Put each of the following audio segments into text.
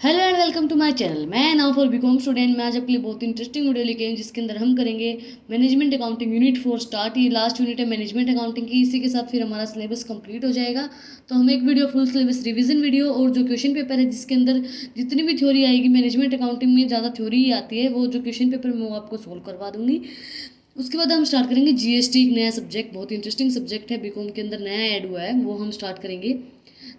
Hello and welcome to my channel. मैं now for BCom student. मैं आज आपके लिए बहुत इंटरेस्टिंग वीडियो लेके आई हूँ, जिसके अंदर हम करेंगे मैनेजमेंट अकाउंटिंग यूनिट 4 स्टार्ट। ये लास्ट यूनिट है मैनेजमेंट अकाउंटिंग की। इसी के साथ फिर हमारा सिलेबस कंप्लीट हो जाएगा। तो हम एक video full syllabus revision video और जो क्वेश्चन पेपर है जिसके अंदर जितनी भी थ्योरी आएगी, मैनेजमेंट अकाउंटिंग में ज़्यादा थ्योरी ही आती है, वो जो क्वेश्चन पेपर मैं वो आपको सोल्व करवा दूंगी। उसके बाद हम स्टार्ट करेंगे जीएसटी, एक नया सब्जेक्ट, बहुत इंटरेस्टिंग सब्जेक्ट है, बीकॉम के अंदर नया ऐड हुआ है, वो हम स्टार्ट करेंगे।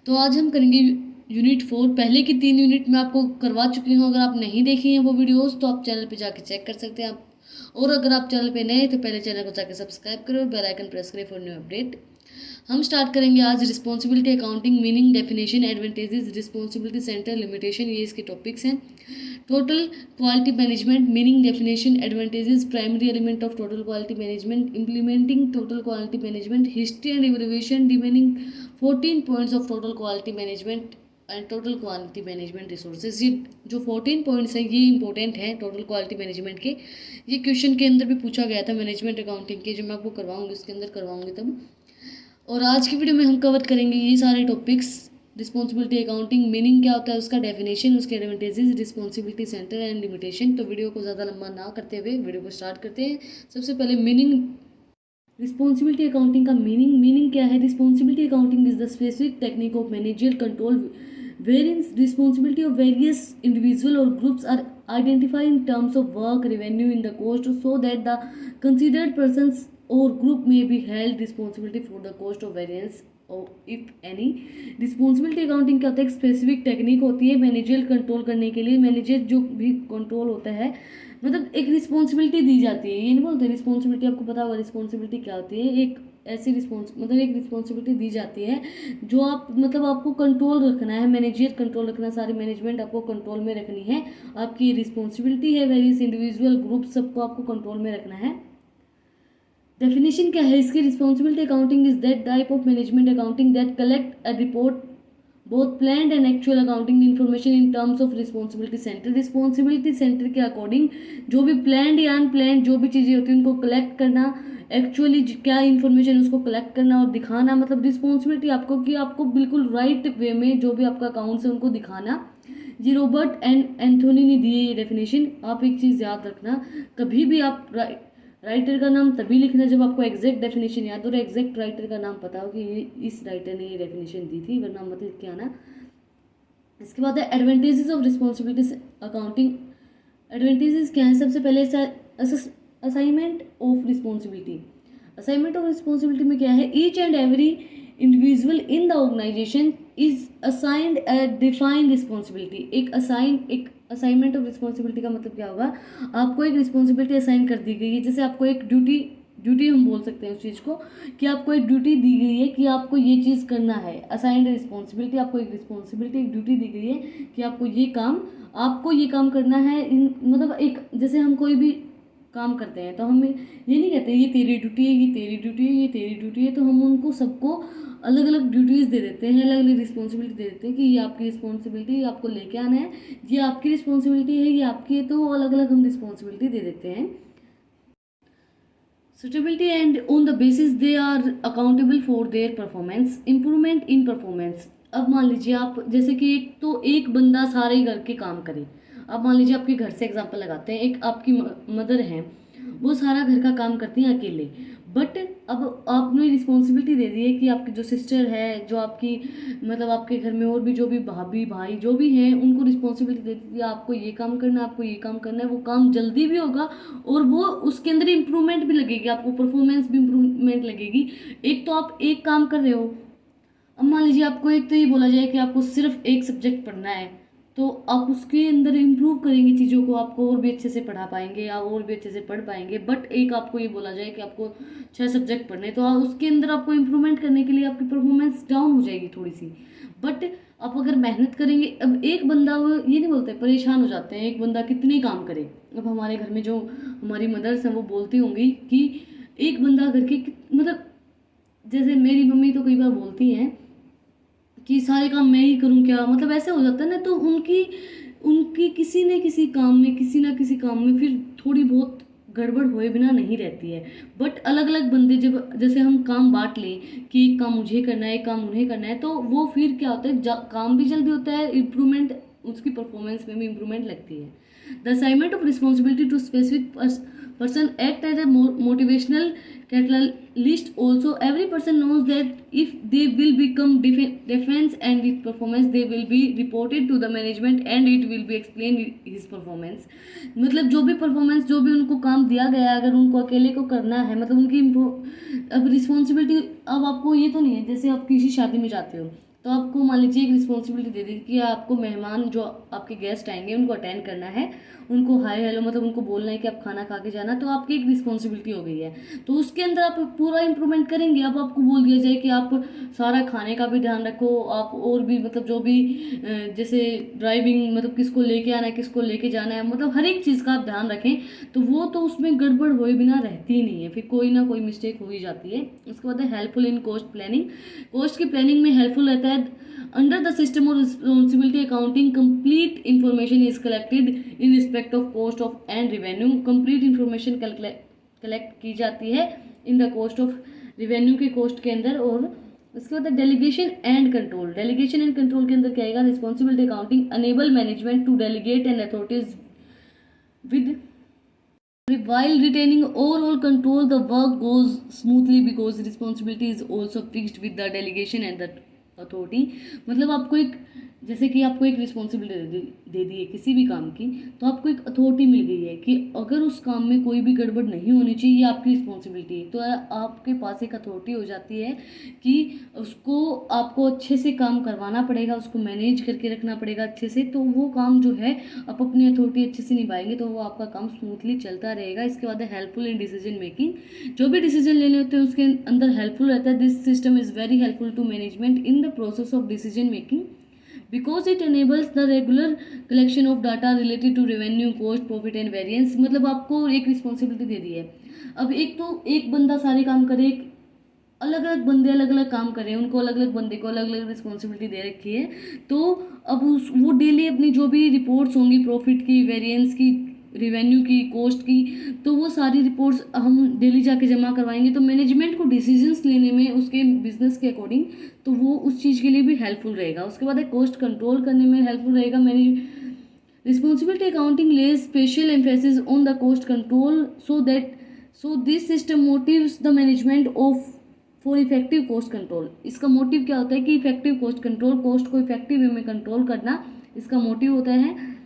तो आज हम करेंगे यूनिट 4। पहले की 3 यूनिट मैं आपको करवा चुकी हूँ। अगर आप नहीं देखी हैं वो वीडियोस तो आप चैनल पे जाके चेक कर सकते हैं आप। और अगर आप चैनल पे नए हैं तो पहले चैनल को जाके सब्सक्राइब करो और बेल आइकन प्रेस करें फॉर न्यू अपडेट। हम स्टार्ट करेंगे आज responsibility accounting, meaning, definition, advantages, responsibility centre, limitation, ये इसके टॉपिक्स हैं। Total quality management, meaning, definition, advantages, primary element of total quality management, implementing total quality management, history and evaluation, remaining 14 points of total quality management and total quality management resources. ये जो 14 points हैं ये important हैं total quality management के। ये question के अंदर भी पूछा गया था मैनेजमेंट अकाउंटिंग के, जो मैं आपको करवाऊंगी उसके अंदर करवाऊंगी तब। और आज की वीडियो में हम कवर करेंगे ये सारे टॉपिक्स। रिस्पॉन्सिबिलिटी अकाउंटिंग, मीनिंग क्या होता है उसका, डेफिनेशन, उसके advantages, responsibility centre and limitation. तो वीडियो को ज़्यादा लंबा ना करते हुए वीडियो को स्टार्ट करते हैं। सबसे पहले मीनिंग, रिस्पॉन्सिबिलिटी अकाउंटिंग का मीनिंग क्या है। Responsibility accounting is the specific technique of managerial control wherein responsibility of various individual or groups are identified in terms of work, revenue in the cost, so that the considered persons or group may be held responsibility for the cost of variance or if any। Responsibility accounting क्या होता है, एक specific technique होती है managerial control करने के लिए। Manager जो भी कंट्रोल होता है, मतलब एक रिस्पॉन्सिबिलिटी दी जाती है। ये नहीं बोलते रिस्पॉन्सिबिलिटी, आपको पता होगा रिस्पॉन्सिबिलिटी क्या होती है। एक ऐसी मतलब एक रिस्पॉन्सिबिलिटी दी जाती है जो आप मतलब आपको कंट्रोल रखना है, मैनेजर कंट्रोल रखना, सारी मैनेजमेंट आपको कंट्रोल में रखनी है। आपकी रिस्पॉन्सिबिलिटी है, वेरियस इंडिविजुअल ग्रुप सबको आपको कंट्रोल में रखना है। डेफिनेशन क्या है इसकी, responsibility accounting is that type of management accounting that collect a report both planned and actual accounting information in terms of responsibility centre. Responsibility centre के अकॉर्डिंग जो भी प्लान्ड या अनप्लान्ड जो भी चीज़ें होती हैं उनको कलेक्ट करना, एक्चुअली क्या इन्फॉर्मेशन उसको कलेक्ट करना और दिखाना। मतलब रिस्पॉन्सिबिलिटी आपको कि आपको बिल्कुल राइट वे में जो भी आपका अकाउंट्स है उनको दिखाना। जी रॉबर्ट एंड एंथोनी ने दिए ये डेफिनेशन। आप एक चीज़ याद रखना, कभी भी आप राइटर का नाम तभी लिखना जब आपको एग्जैक्ट डेफिनेशन याद हो और एग्जैक्ट राइटर का नाम पता हो कि ये इस राइटर ने ये डेफिनेशन दी थी, वरना मत लिख के आना। इसके बाद है advantages of responsibility accounting. Advantages क्या है, सबसे पहले assignment of responsibility. Assignment of responsibility में क्या है, each and every individual in the organisation is assigned a defined responsibility. एक असाइनमेंट ऑफ रिस्पॉन्सिबिलिटी का मतलब क्या होगा, आपको एक रिस्पॉन्सिबिलिटी असाइन कर दी गई है। जैसे आपको एक ड्यूटी हम बोल सकते हैं उस चीज़ को, कि आपको एक ड्यूटी दी गई है कि आपको ये चीज़ करना है। असाइंड रिस्पॉन्सिबिलिटी, आपको एक रिस्पॉन्सिबिलिटी, एक ड्यूटी दी गई है कि आपको ये काम करना है। मतलब एक जैसे हम कोई भी काम करते हैं तो हम ये नहीं कहते ये तेरी ड्यूटी है, ये तेरी ड्यूटी है, ये तेरी ड्यूटी है। तो हम उनको सबको अलग अलग ड्यूटीज़ दे देते हैं, अलग अलग रिस्पॉन्सिबिलिटी दे देते हैं कि ये आपकी रिस्पॉन्सिबिलिटी, आपको लेके आना है, ये आपकी रिस्पॉन्सिबिलिटी है, ये आपकी है। तो अलग अलग हम रिस्पॉन्सिबिलिटी दे देते हैं। Suitability and on the basis they are accountable for their performance, improvement in performance. अब मान लीजिए आप, जैसे कि एक बंदा सारे घर के काम करे। अब मान लीजिए आपके घर से एग्जांपल लगाते हैं, एक आपकी मदर हैं, वो सारा घर का काम करती हैं अकेले। बट अब आपने रिस्पॉन्सिबिलिटी दे दी है कि आपकी जो सिस्टर है, जो आपकी मतलब आपके घर में और भी जो भी भाभी भाई जो भी हैं, उनको रिस्पॉन्सिबिलिटी दे दी है आपको ये काम करना है, आपको ये काम करना है। वो काम जल्दी भी होगा और वो उसके अंदर इम्प्रूवमेंट भी लगेगी, आपको परफॉर्मेंस भी इम्प्रूवमेंट लगेगी। एक तो आप एक काम कर रहे हो, अब मान लीजिए आपको एक तो ये बोला जाए कि आपको सिर्फ एक सब्जेक्ट पढ़ना है, तो आप उसके अंदर इम्प्रूव करेंगे चीज़ों को, आपको और भी अच्छे से पढ़ा पाएंगे या और भी अच्छे से पढ़ पाएंगे। बट एक आपको ये बोला जाए कि आपको 6 सब्जेक्ट पढ़ने, तो उसके अंदर आपको इम्प्रूवमेंट करने के लिए आपकी परफॉर्मेंस डाउन हो जाएगी थोड़ी सी। बट आप अगर मेहनत करेंगे, अब एक बंदा, वो ये नहीं बोलते परेशान हो जाते हैं एक बंदा कितने काम करे। अब हमारे घर में जो हमारी मदर्स हैं वो बोलती होंगी कि एक बंदा घर के मतलब, जैसे मेरी मम्मी तो कई बार बोलती हैं कि सारे काम मैं ही करूं क्या, मतलब ऐसे हो जाता है ना। तो उनकी उनकी किसी न किसी काम में, किसी ना किसी काम में फिर थोड़ी बहुत गड़बड़ हुए बिना नहीं रहती है। बट अलग अलग बंदे जब, जैसे हम काम बांट लें कि एक काम मुझे करना है, एक काम उन्हें करना है, तो वो फिर क्या होता है, काम भी जल्दी होता है, इम्प्रूवमेंट उसकी परफॉर्मेंस में भी इम्प्रूवमेंट लगती है। The assignment of responsibility to specific person act as a motivational catalyst also. Every person knows that if they will become defense and with performance they will be reported to the management and it will be explained his performance. मतलब जो भी performance, जो भी उनको काम दिया गया है, अगर उनको अकेले को करना है, मतलब उनकी अब रिस्पॉन्सिबिलिटी, अब आपको ये तो नहीं है जैसे आप किसी शादी में जाते हो तो आपको मान लीजिए एक रिस्पॉन्सिबिलिटी दे दी कि आपको मेहमान जो आपके गेस्ट आएंगे उनको अटेंड करना है, उनको हाय हेलो मतलब उनको बोलना है कि आप खाना खा के जाना, तो आपकी एक रिस्पॉन्सिबिलिटी हो गई है। तो उसके अंदर आप पूरा इम्प्रूवमेंट करेंगे। अब आपको बोल दिया जाए कि आप सारा खाने का भी ध्यान रखो, आप और भी मतलब जो भी जैसे ड्राइविंग मतलब किसको लेके आना है, किसको लेके जाना है, मतलब हर एक चीज़ का आप ध्यान रखें, तो वो तो उसमें गड़बड़ हुए बिना रहती ही नहीं है, फिर कोई ना कोई मिस्टेक हो ही जाती है। उसके बाद है helpful in cost planning. Cost की प्लानिंग में हेल्पफुल रहता है। Under the system of responsibility accounting, complete information is collected in respect of cost of and revenue. Complete information collect की जाती है in the cost of revenue के cost के अंदर। और उसके बाद delegation and control. Delegation and control के अंदर क्या आएगा? Responsibility accounting enable management to delegate and authorities with while retaining overall control. The work goes smoothly because responsibility is also fixed with the delegation and the authority. मतलब आपको एक, जैसे कि आपको एक रिस्पॉन्सिबिलिटी दे दी है किसी भी काम की, तो आपको एक अथॉरिटी मिल गई है कि अगर उस काम में कोई भी गड़बड़ नहीं होनी चाहिए, ये आपकी रिस्पॉन्सिबिलिटी है, तो आपके पास एक अथॉरिटी हो जाती है कि उसको आपको अच्छे से काम करवाना पड़ेगा, उसको मैनेज करके रखना पड़ेगा अच्छे से, तो वो काम जो है आप अपनी अथॉरिटी अच्छे से निभाएंगे तो वो आपका काम स्मूथली चलता रहेगा। इसके बाद है हेल्पफुल इन डिसीजन मेकिंग। जो भी डिसीजन लेने होते हैं उसके अंदर हेल्पफुल रहता है। This system is very helpful to management in the process of decision making because it enables the regular collection of data related to revenue, cost, profit and variance. मतलब आपको एक रिस्पॉन्सिबिलिटी दे दी है। अब एक तो एक बंदा सारे काम करे, अलग अलग बंदे अलग अलग काम कर रहे हैं, उनको अलग अलग बंदे को अलग अलग रिस्पॉन्सिबिलिटी दे रखी है, तो अब वो डेली अपनी जो भी रिपोर्ट्स होंगी प्रॉफिट की, वेरिएंस की, रिवेन्यू की, कोस्ट की, तो वो सारी रिपोर्ट्स हम डेली जाके जमा करवाएंगे, तो मैनेजमेंट को डिसीजंस लेने में उसके बिजनेस के अकॉर्डिंग तो वो उस चीज़ के लिए भी हेल्पफुल रहेगा। उसके बाद है कोस्ट कंट्रोल करने में हेल्पफुल रहेगा। Manage responsibility accounting lays special emphasis on the cost control so this system motives the management of for effective cost control. इसका मोटिव क्या होता है कि इफेक्टिव कोस्ट कंट्रोल, कोस्ट को इफेक्टिव वे में कंट्रोल करना, इसका मोटिव होता है।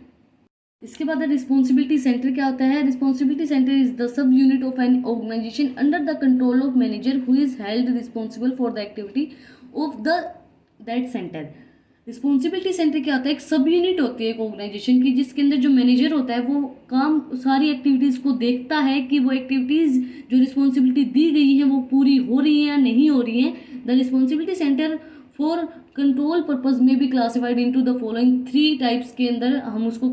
इसके बाद रिस्पॉन्सिबिलिटी सेंटर क्या होता है? Responsibility centre is the sub unit of an organisation under the control of manager who is held responsible for the activity of the that centre. Responsibility centre क्या होता है? एक सब यूनिट होती है एक ऑर्गेनाइजेशन की, जिसके अंदर जो मैनेजर होता है वो काम सारी एक्टिविटीज़ को देखता है कि वो एक्टिविटीज़ जो रिस्पॉन्सिबिलिटी दी गई है वो पूरी हो रही है या नहीं हो रही है। The responsibility centre for control purpose में भी classified into the following 3 types के अंदर हम उसको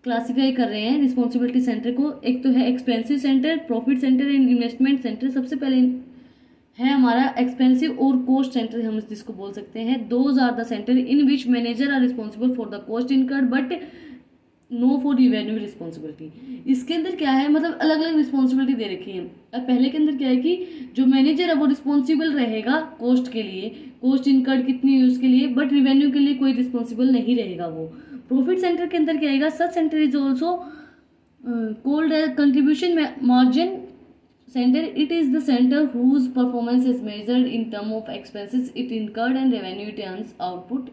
क्लासिफाई कर रहे हैं रिस्पॉन्सिबिलिटी सेंटर को। एक तो है expensive centre, profit centre and investment centre. सबसे पहले है हमारा एक्सपेंसिव और कोस्ट सेंटर, हम जिसको बोल सकते हैं। Those are the centre in which manager are responsible for the cost incurred but no for revenue responsibility. इसके अंदर क्या है, मतलब अलग अलग रिस्पॉन्सिबिलिटी दे रखी है। अब पहले के अंदर क्या है कि जो मैनेजर है वो रिस्पॉन्सिबल रहेगा कॉस्ट के लिए, कॉस्ट इनकर्ड कितनी है उसके लिए, बट रिवेन्यू के लिए कोई रिस्पॉन्सिबल नहीं रहेगा वो। प्रॉफिट सेंटर के अंदर क्या आएगा? Such centre is also called as contribution margin centre. It is the centre whose performance is measured in term of expenses it incurred and revenue it earns output.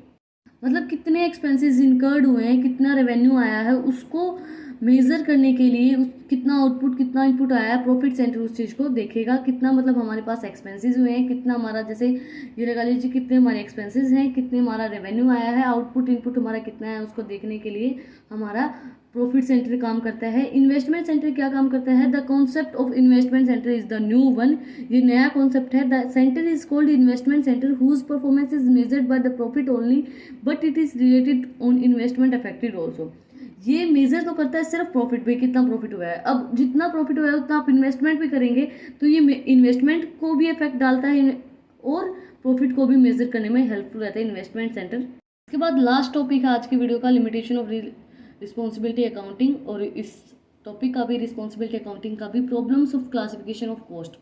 मतलब कितने expenses incurred हुए हैं, कितना revenue आया है, उसको measure करने के लिए कितना आउटपुट, कितना इनपुट आया है, प्रॉफिट सेंटर उस चीज़ को देखेगा। कितना मतलब हमारे पास एक्सपेंसेस हुए हैं, कितना हमारा, जैसे ये लगा लीजिए कितने हमारे एक्सपेंसेस हैं, कितने हमारा रेवेन्यू आया है, आउटपुट इनपुट हमारा कितना है, उसको देखने के लिए हमारा प्रॉफिट सेंटर काम करता है। इन्वेस्टमेंट सेंटर क्या काम करता है? The concept of investment centre is the new one. ये नया कॉन्सेप्ट है। The centre is called investment centre whose performance is measured by the profit only but it is related on investment affected also. ये measure तो करता है सिर्फ profit पे, कितना प्रॉफिट हुआ है। अब जितना प्रॉफिट हुआ है उतना आप इन्वेस्टमेंट भी करेंगे तो ये इन्वेस्टमेंट को भी इफेक्ट डालता है और प्रॉफिट को भी मेजर करने में हेल्पफुल रहता है इन्वेस्टमेंट सेंटर। इसके बाद लास्ट टॉपिक है आज की वीडियो का, लिमिटेशन ऑफ रिस्पॉन्सिबिलिटी अकाउंटिंग। और इस टॉपिक का भी, रिस्पॉन्सिबिलिटी अकाउंटिंग का भी, problems of classification of cost.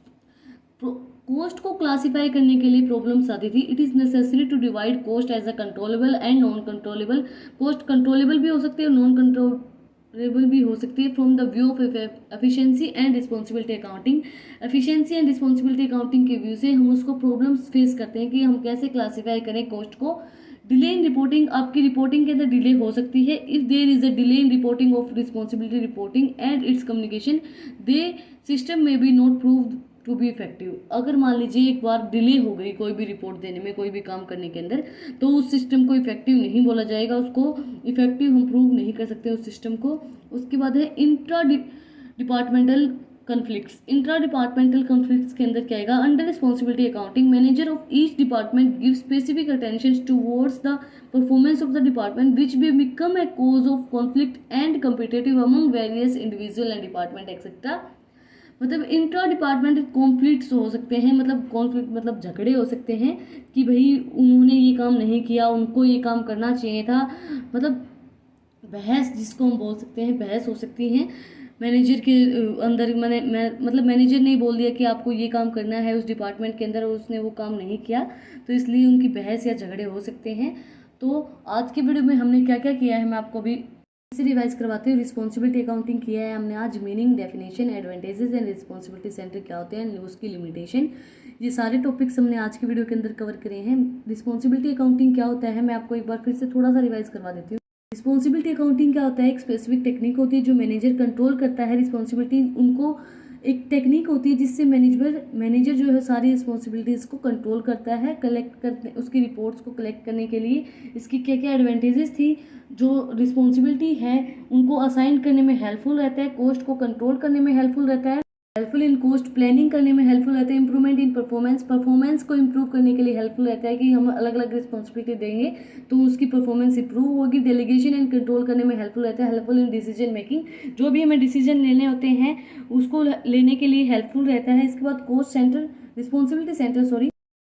Cost को क्लासिफाई करने के लिए प्रॉब्लम्स आती थी। It is necessary to divide cost as a controllable and non controllable. Cost controllable भी हो सकती है और नॉन कंट्रोलेबल भी हो सकती है from the view of efficiency and responsibility accounting. Efficiency and responsibility accounting के व्यू से हम उसको प्रॉब्लम्स फेस करते हैं कि हम कैसे क्लासीफाई करें कोस्ट को। डिले इन रिपोर्टिंग, आपकी रिपोर्टिंग के अंदर डिले हो सकती है। If there is a delay in reporting of responsibility reporting and its communication, they system में be not prove to be effective. अगर मान लीजिए एक बार डिले हो गई कोई भी रिपोर्ट देने में, कोई भी काम करने के अंदर, तो उस सिस्टम को इफेक्टिव नहीं बोला जाएगा, उसको इफेक्टिव हम प्रूव नहीं कर सकते उस सिस्टम को। उसके बाद है intra departmental conflicts. Intra departmental conflicts के अंदर क्या आएगा, under responsibility accounting manager of each department give specific attention towards the performance of the department which भी become a cause of conflict and competitive among various individual and department etcetera. मतलब intra department conflicts हो सकते हैं, मतलब conflict मतलब झगड़े हो सकते हैं कि भाई उन्होंने ये काम नहीं किया, उनको ये काम करना चाहिए था। मतलब बहस जिसको हम बोल सकते हैं, बहस हो सकती है मैनेजर के अंदर। मतलब मैनेजर ने बोल दिया कि आपको ये काम करना है उस डिपार्टमेंट के अंदर और उसने वो काम नहीं किया, तो इसलिए उनकी बहस या झगड़े हो सकते हैं। तो आज के वीडियो में हमने क्या क्या किया है मैं आपको अभी से रिवाइज करवाते हुए रिस्पॉन्सिबिलिटी अकाउंटिंग किया है हमने आज। Meaning, definition, advantages and responsibility centre क्या होते हैं, उसकी लिमिटेशन, ये सारे टॉपिक्स हमने आज की वीडियो के अंदर कवर करे हैं। रिस्पॉन्सिबिलिटी अकाउंटिंग क्या होता है मैं आपको एक बार फिर से थोड़ा सा रिवाइज करवा देती हूँ। रिस्पॉन्सिबिलिटी अकाउंटिंग क्या होता है, एक स्पेसिफिक टेक्निक होती है जो मैनेजर कंट्रोल करता है रिस्पॉन्सिबिलिटी। उनको एक टेक्निक होती है जिससे मैनेजर जो है सारी रिस्पॉन्सिबिलिटीज़ को कंट्रोल करता है, कलेक्ट करते उसकी रिपोर्ट्स को कलेक्ट करने के लिए। इसकी क्या क्या एडवांटेजेस थी, जो रिस्पॉन्सिबिलिटी है उनको असाइन करने में हेल्पफुल रहता है, कोस्ट को कंट्रोल करने में हेल्पफुल रहता है, हेल्पफुल इन कोस्ट प्लानिंग करने में हेल्पफुल रहता है, इंप्रूवमेंट इन परफॉर्मेंस को इंप्रूव करने के लिए हेल्पफुल रहता है कि हम अलग अलग रिस्पॉन्सिबिलिटी देंगे तो उसकी परफॉर्मेंस इंप्रूव होगी। डेलीगेशन एंड कंट्रोल करने में हेल्पफुल रहता है, हेल्पफुल इन डिसीजन मेकिंग, जो भी हमें डिसीजन लेने होते हैं उसको लेने के लिए हेल्पफुल रहता है। इसके बाद कोस्ट सेंटर, रिस्पॉन्सिबिलिटी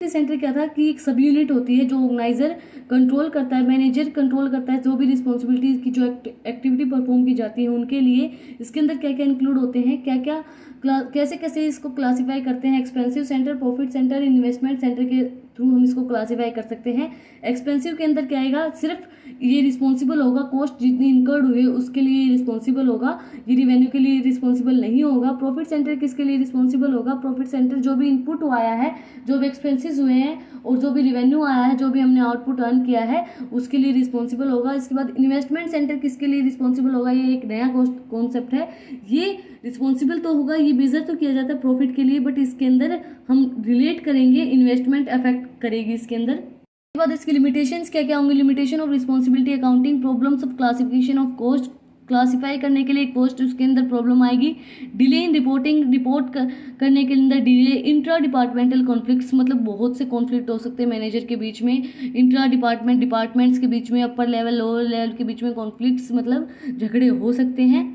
सेंटर क्या था कि एक सब यूनिट होती है जो ऑर्गेनाइजर कंट्रोल करता है, मैनेजर कंट्रोल करता है जो भी रिस्पॉन्सिबिलिटीज की जो एक्टिविटी परफॉर्म की जाती है उनके लिए। इसके अंदर क्या क्या इंक्लूड होते हैं, क्या क्या कैसे कैसे इसको क्लासीफाई करते हैं। Expensive centre, profit centre, investment centre के थ्रू हम इसको क्लासीफाई कर सकते हैं। एक्सपेंसिव के अंदर क्या आएगा, सिर्फ ये रिस्पॉन्सिबल होगा, कॉस्ट जितनी इनकर्ड हुई उसके लिए रिस्पॉन्सिबल होगा, ये रिवेन्यू के लिए रिस्पॉन्सिबल नहीं होगा। प्रॉफिट सेंटर किसके लिए रिस्पॉन्सिबल होगा, प्रॉफिट सेंटर जो भी इनपुट आया है, जो भी एक्सपेंसेस हुए हैं और जो भी रिवेन्यू आया है, जो भी हमने आउटपुट अर्न किया है उसके लिए रिस्पॉन्सिबल होगा। इसके बाद इन्वेस्टमेंट सेंटर किसके लिए रिस्पॉन्सिबल होगा, ये एक नया कॉन्सेप्ट है, ये रिस्पॉन्सिबल तो होगा, ये मेजर तो किया जाता है प्रॉफिट के लिए, बट इसके अंदर हम रिलेट करेंगे इन्वेस्टमेंट अफेक्ट करेगी इसके अंदर। उसके बाद इसकी लिमिटेशंस क्या क्या होंगी, limitation of responsibility accounting, problems of classification of cost, classify करने के लिए कोस्ट उसके अंदर प्रॉब्लम आएगी। डिले इन रिपोर्टिंग, रिपोर्ट करने के अंदर डिले। इंट्रा डिपार्टमेंटल कॉन्फ्लिक्ट्स, मतलब बहुत से कॉन्फ्लिक्ट हो सकते हैं मैनेजर के बीच में, इंट्रा डिपार्टमेंट्स के बीच में, अपर लेवल लोअर लेवल के बीच में कॉन्फ्लिक्ट्स मतलब झगड़े हो सकते हैं।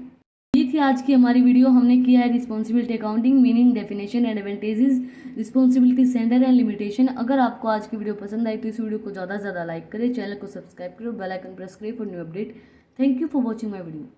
ये थी आज की हमारी वीडियो। हमने किया है responsibility accounting, meaning, definition, advantages, responsibility centre and limitation. अगर आपको आज की वीडियो पसंद आई तो इस वीडियो को ज़्यादा से ज़्यादा लाइक करें, चैनल को सब्सक्राइब करें, बेल आइकन प्रेस करें for new update. Thank you for watching my video.